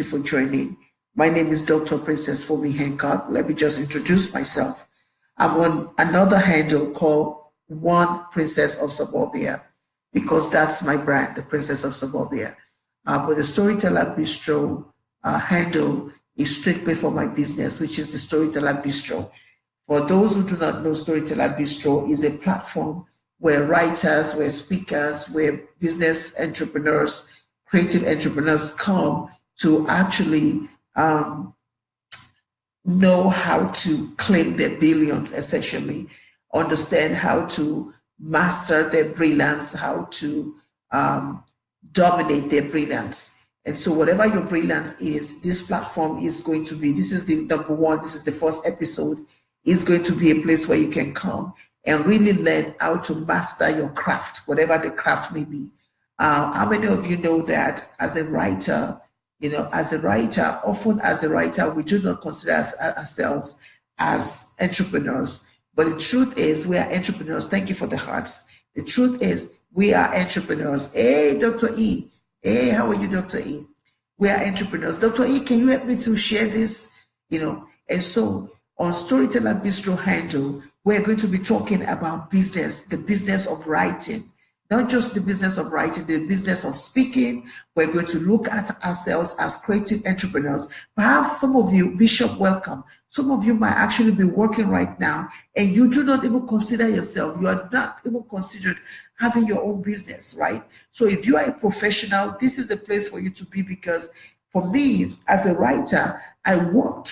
you for joining. My name is Dr. Princess Fumi Hancock. Let me just introduce myself. I'm on another handle called One Princess of Suburbia because that's my brand, the Princess of Suburbia. But the Storyteller Bistro handle is strictly for my business, which is the Storyteller Bistro. For those who do not know, Storyteller Bistro is a platform where writers, where speakers, where business entrepreneurs, creative entrepreneurs come to actually know how to claim their billions, essentially, understand how to master their brilliance, how to dominate their brilliance. And so whatever your brilliance is, this platform is going to be, this is the number one, this is the first episode, is going to be a place where you can come and really learn how to master your craft, whatever the craft may be. How many of you know that as a writer, often as a writer, we do not consider ourselves as entrepreneurs. But the truth is, we are entrepreneurs. Thank you for the hearts. The truth is, we are entrepreneurs. Hey, Dr. E. Hey, how are you, Dr. E? We are entrepreneurs. Dr. E, can you help me to share this? And so on Storyteller Bistro handle, we're going to be talking about business, the business of writing. Not just the business of writing, the business of speaking. We're going to look at ourselves as creative entrepreneurs. Perhaps some of you, Bishop, welcome. Some of you might actually be working right now and you do not even consider yourself, you are not even considered having your own business, right? So if you are a professional, this is a place for you to be, because for me, as a writer, I worked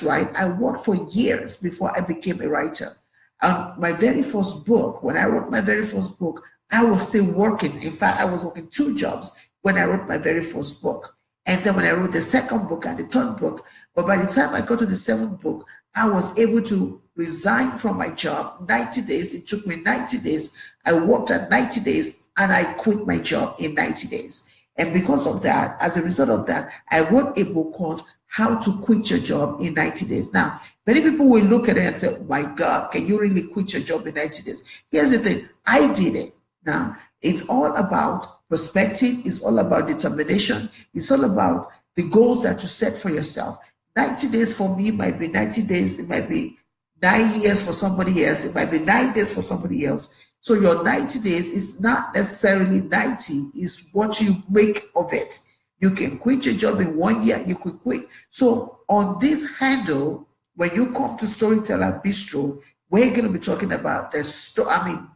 for years before I became a writer. And my very first book, when I wrote my very first book, I was still working. In fact, I was working 2 jobs when I wrote my very first book. And then when I wrote the second book and the third book, but by the time I got to the 7th book, I was able to resign from my job. 90 days, it took me 90 days. I worked at 90 days and I quit my job in 90 days. And because of that, as a result of that, I wrote a book called How to Quit Your Job in 90 Days. Now, many people will look at it and say, oh my God, can you really quit your job in 90 days? Here's the thing, I did it. Now, it's all about perspective. It's all about determination. It's all about the goals that you set for yourself. 90 days for me might be 90 days. It might be 9 years for somebody else. It might be 9 days for somebody else. So your 90 days is not necessarily 90. It's what you make of it. You can quit your job in 1 year. You could quit. So on this handle, when you come to Storyteller Bistro, we're going to be talking about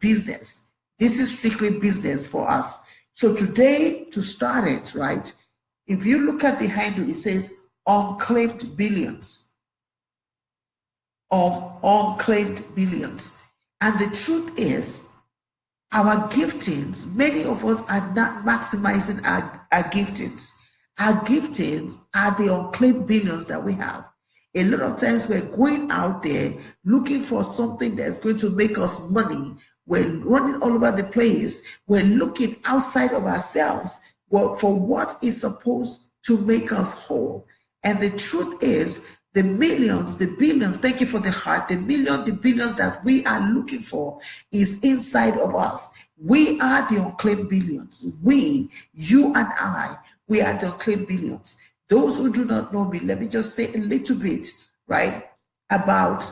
business. This is strictly business for us. So today, to start it, right, if you look at the handle, it says Unclaimed Billions. Unclaimed Billions. And the truth is, our giftings, many of us are not maximizing our giftings. Our giftings are the unclaimed billions that we have. A lot of times we're going out there looking for something that's going to make us money. We're running all over the place. We're looking outside of ourselves for what is supposed to make us whole. And the truth is, the millions, the billions, thank you for the heart, the billions that we are looking for is inside of us. We are the unclaimed billions. We, you and I, we are the unclaimed billions. Those who do not know me, let me just say a little bit, right, about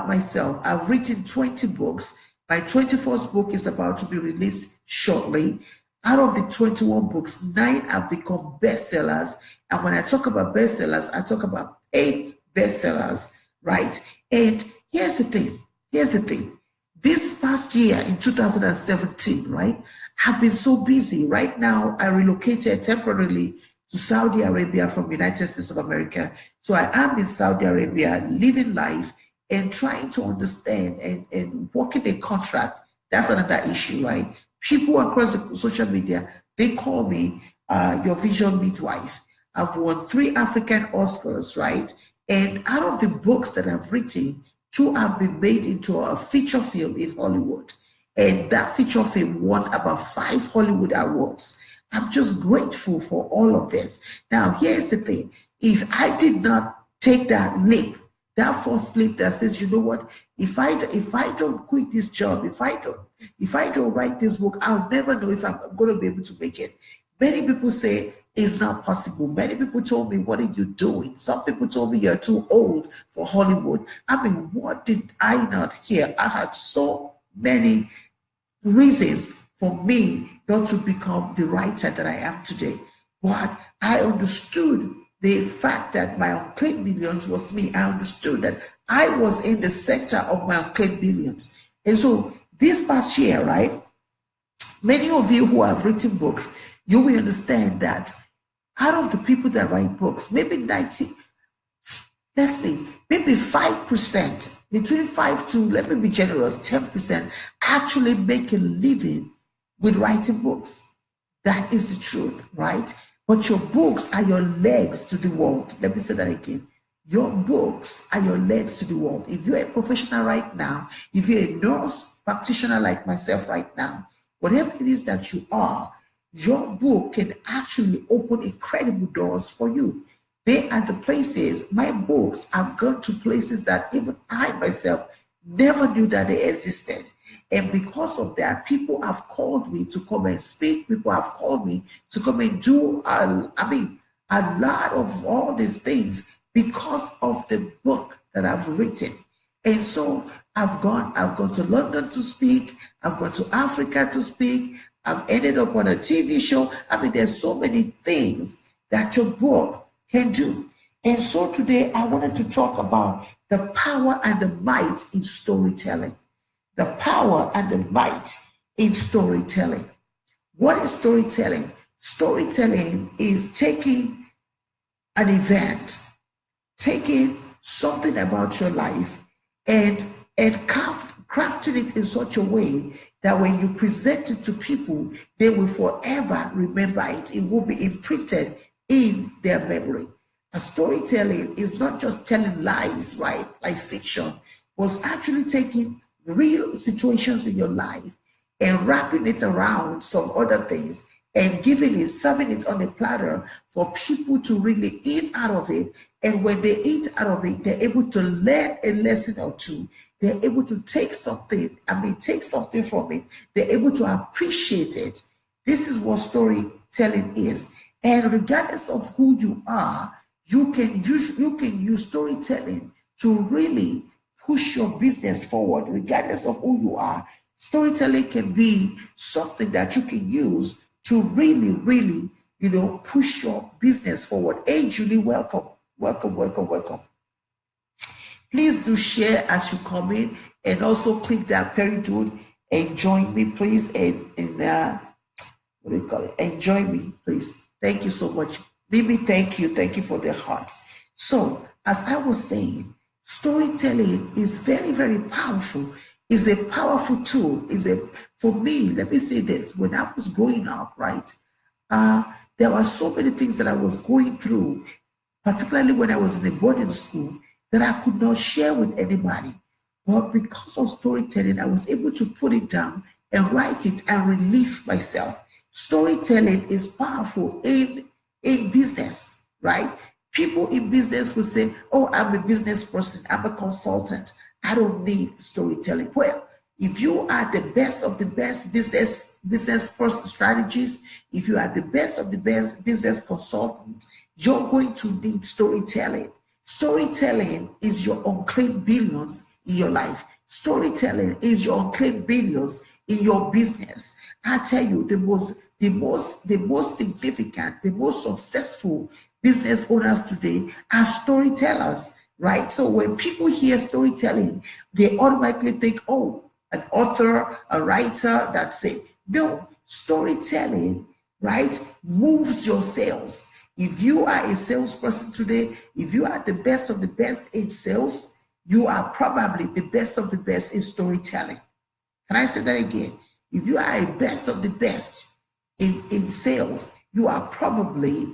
myself. I've written 20 books. My 21st book is about to be released shortly. Out of the 21 books, 9 have become bestsellers. And when I talk about bestsellers, I talk about 8 bestsellers, right? And here's the thing. This past year in 2017, right, I've been so busy. Right now, I relocated temporarily to Saudi Arabia from the United States of America. So I am in Saudi Arabia, living life and trying to understand and working a contract. That's another issue, right? People across the social media, they call me your vision midwife. I've won 3 African Oscars, right? And out of the books that I've written, 2 have been made into a feature film in Hollywood. And that feature film won about 5 Hollywood awards. I'm just grateful for all of this. Now, here's the thing. If I did not take that leap, that first leap that says, you know what, if I don't quit this job, if I don't write this book, I'll never know if I'm going to be able to make it. Many people say, is not possible. Many people told me, what are you doing? Some people told me you're too old for Hollywood. I mean, what did I not hear? I had so many reasons for me not to become the writer that I am today. But I understood the fact that my Unclaimed Billions was me. I understood that I was in the center of my Unclaimed Billions. And so this past year, right, many of you who have written books, you will understand that out of the people that write books, maybe 90, let's see, maybe 5%, between 5 to, let me be generous, 10% actually make a living with writing books. That is the truth, right? But your books are your legs to the world. Let me say that again. Your books are your legs to the world. If you're a professional right now, if you're a nurse practitioner like myself right now, whatever it is that you are, your book can actually open incredible doors for you. They are the places, my books have gone to places that even I myself never knew that they existed. And because of that, people have called me to come and speak. People have called me to come and do, a lot of all these things because of the book that I've written. And so I've gone to London to speak. I've gone to Africa to speak. I've ended up on a TV show. I mean, there's so many things that your book can do. And so today I wanted to talk about the power and the might in storytelling. The power and the might in storytelling. What is storytelling? Storytelling is taking an event, taking something about your life and crafting it in such a way that when you present it to people, they will forever remember it. It will be imprinted in their memory. A storytelling is not just telling lies, right? Like fiction, was actually taking real situations in your life and wrapping it around some other things and serving it on a platter for people to really eat out of it. And when they eat out of it, they're able to learn a lesson or two. They're able to take something from it. They're able to appreciate it. This is what storytelling is. And regardless of who you are, you can use storytelling to really push your business forward, regardless of who you are. Storytelling can be something that you can use to really, really, push your business forward. Hey, Julie, welcome. Please do share as you come in, and also click that Perry dude and join me, please. And what do you call it? And join me, please. Thank you so much. Mimi, thank you. Thank you for the hearts. So, as I was saying, storytelling is very, very powerful. It's a powerful tool. For me, let me say this. When I was growing up, right, there were so many things that I was going through, particularly when I was in a boarding school, that I could not share with anybody. But because of storytelling, I was able to put it down and write it and relieve myself. Storytelling is powerful in business, right? People in business will say, oh, I'm a business person, I'm a consultant, I don't need storytelling. Well, if you are the best of the best business person strategists, if you are the best of the best business consultants, you're going to need storytelling. Storytelling is your unclaimed billions in your life. Storytelling is your unclaimed billions in your business. I tell you, the most significant, the most successful business owners today are storytellers, right? So when people hear storytelling, they automatically think, oh, an author, a writer, that's it. No, storytelling, right, moves your sales. If you are a salesperson today, if you are the best of the best in sales, you are probably the best of the best in storytelling. Can I say that again? If you are a best of the best in sales, you are probably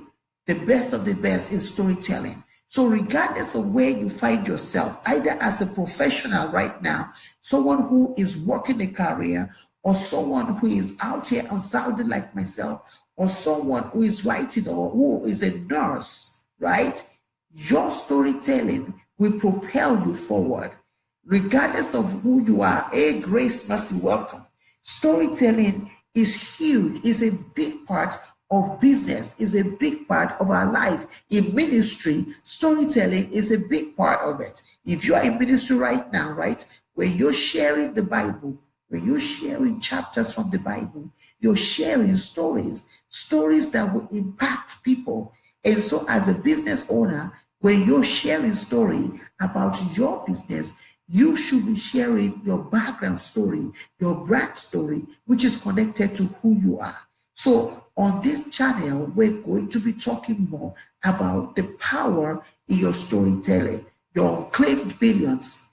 the best of the best in storytelling. So regardless of where you find yourself, either as a professional right now, someone who is working a career, or someone who is out here on sounding like myself, or someone who is writing, or who is a nurse, right? Your storytelling will propel you forward. Regardless of who you are, Grace, mercy, welcome. Storytelling is huge, is a big part of business is a big part of our life. In ministry, storytelling is a big part of it. If you are in ministry right now, right, when you're sharing the Bible, when you're sharing chapters from the Bible, you're sharing stories, stories that will impact people. And so, as a business owner, when you're sharing story about your business, you should be sharing your background story, your brand story, which is connected to who you are. So on this channel, we're going to be talking more about the power in your storytelling, your unclaimed billions.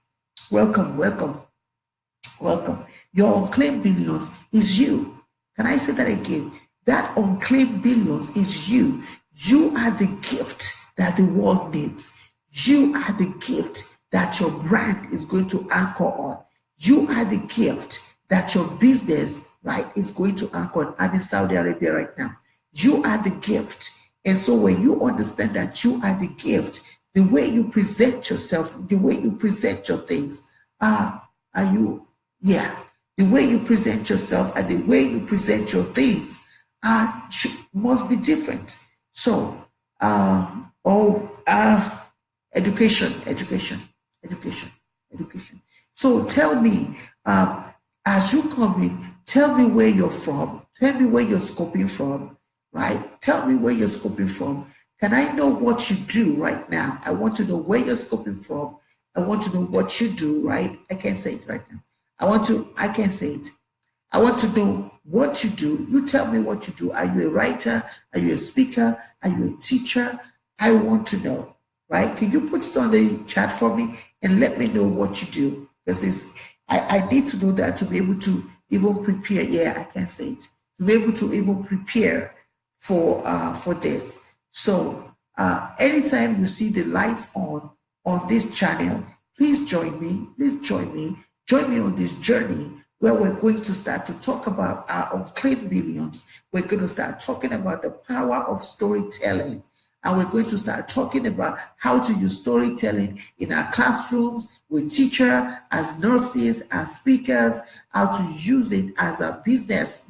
Welcome, welcome, welcome. Your unclaimed billions is you. Can I say that again? That unclaimed billions is you. You are the gift that the world needs. You are the gift that your brand is going to anchor on. You are the gift that your business, right, is going to anchor on. I'm in Saudi Arabia right now. You are the gift. And so when you understand that you are the gift, the way you present yourself, the way you present your things, the way you present yourself and the way you present your things must be different. So, education. So tell me, as you come in, tell me where you're from. Tell me where you're scoping from, right? Tell me where you're scoping from. Can I know what you do right now? I want to know where you're scoping from. I want to know what you do, right? I can't say it right now. I can't say it. I want to know what you do. You tell me what you do. Are you a writer? Are you a speaker? Are you a teacher? I want to know, right? Can you put it on the chat for me and let me know what you do? Because I need to know that to be able to even prepare. Yeah, I can say it. To be able to even prepare for this. So anytime you see the lights on this channel, please join me. Please join me. Join me on this journey where we're going to start to talk about our unclaimed billions. We're going to start talking about the power of storytelling. And we're going to start talking about how to use storytelling in our classrooms, with teachers, as nurses, as speakers, how to use it as a business.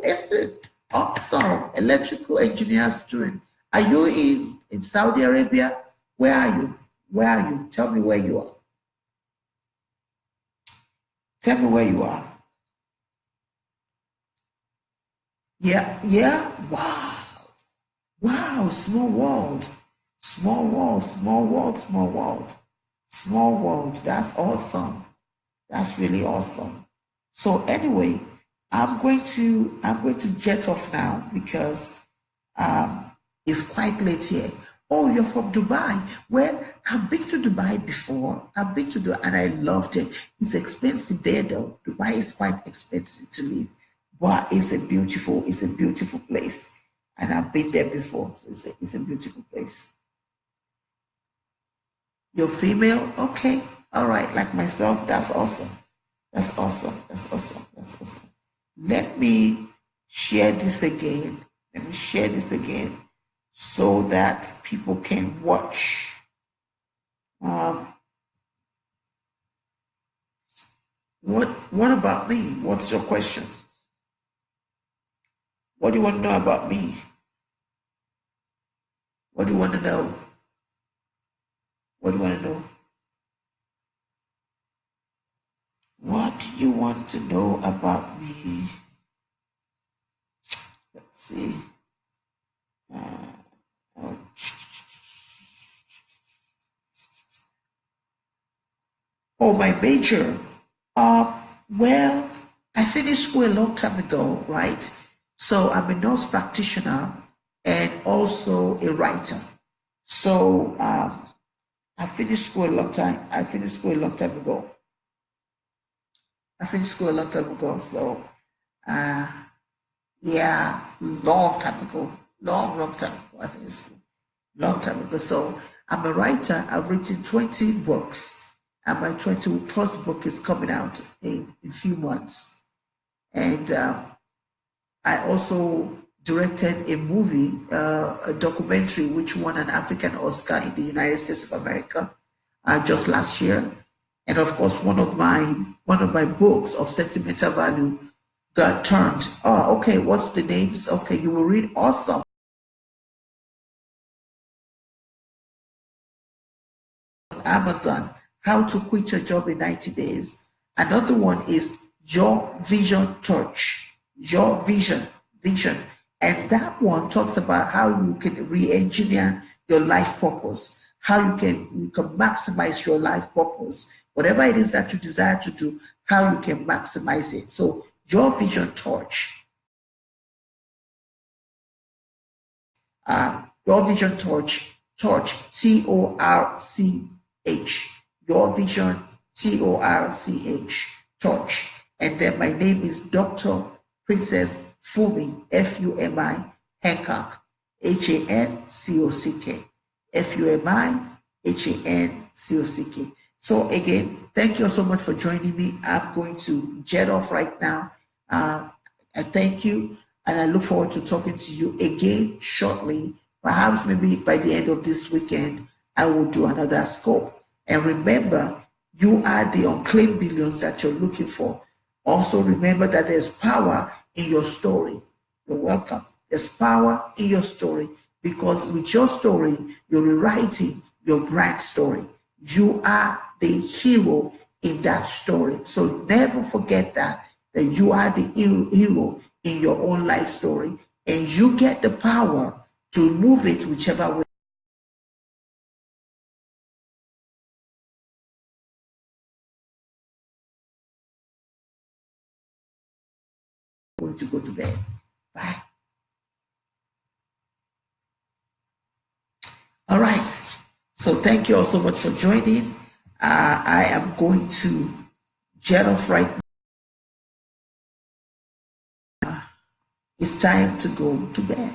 Esther, awesome, electrical engineer student. Are you in Saudi Arabia? Where are you? Where are you? Tell me where you are. Tell me where you are. Yeah. Wow, small world. Small world. That's awesome. That's really awesome. So anyway, I'm going to jet off now because it's quite late here. Oh, you're from Dubai. Well, I've been to Dubai before. I've been to Dubai and I loved it. It's expensive there though. Dubai is quite expensive to live, but it's a beautiful place. And I've been there before. So it's a beautiful place. You're female? Okay. All right. Like myself, that's awesome. That's awesome. Let me share this again. So that people can watch. What about me? What's your question? What do you want to know about me? What do you want to know? What do you want to know? What do you want to know about me? Let's see. Oh, my major. Well, I finished school a long time ago, right? So I'm a nurse practitioner and also a writer. So I finished school a long time ago. So yeah, long time ago. I finished school. Long time ago. So I'm a writer. I've written 20 books. And my 21st book is coming out in a few months. And I also directed a movie, a documentary, which won an African Oscar in the United States of America just last year. And of course, one of my books of sentimental value got turned. Oh, okay, what's the names? Okay, you will read awesome. Amazon, How to Quit Your Job in 90 Days. Another one is Your Vision Torch. Your Vision. And that one talks about how you can re-engineer your life purpose, how you can maximize your life purpose. Whatever it is that you desire to do, how you can maximize it. So Your Vision Torch. Your Vision Torch, Torch, Your Vision, Torch, Torch. And then my name is Dr. Princess Fumi, Fumi Hancock, Hancock, Hancock. So again, thank you so much for joining me. I'm going to jet off right now. I thank you, and I look forward to talking to you again shortly. Perhaps maybe by the end of this weekend, I will do another scope. And remember, you are the unclaimed billions that you're looking for. Also remember that there's power in your story. You're welcome. There's power in your story, because with your story, you're rewriting your brand story. You are the hero in that story. So never forget that you are the hero in your own life story, and you get the power to move it whichever way you're going to go to bed. Bye. All right. So thank you all so much for joining. I am going to jet off right now. It's time to go to bed.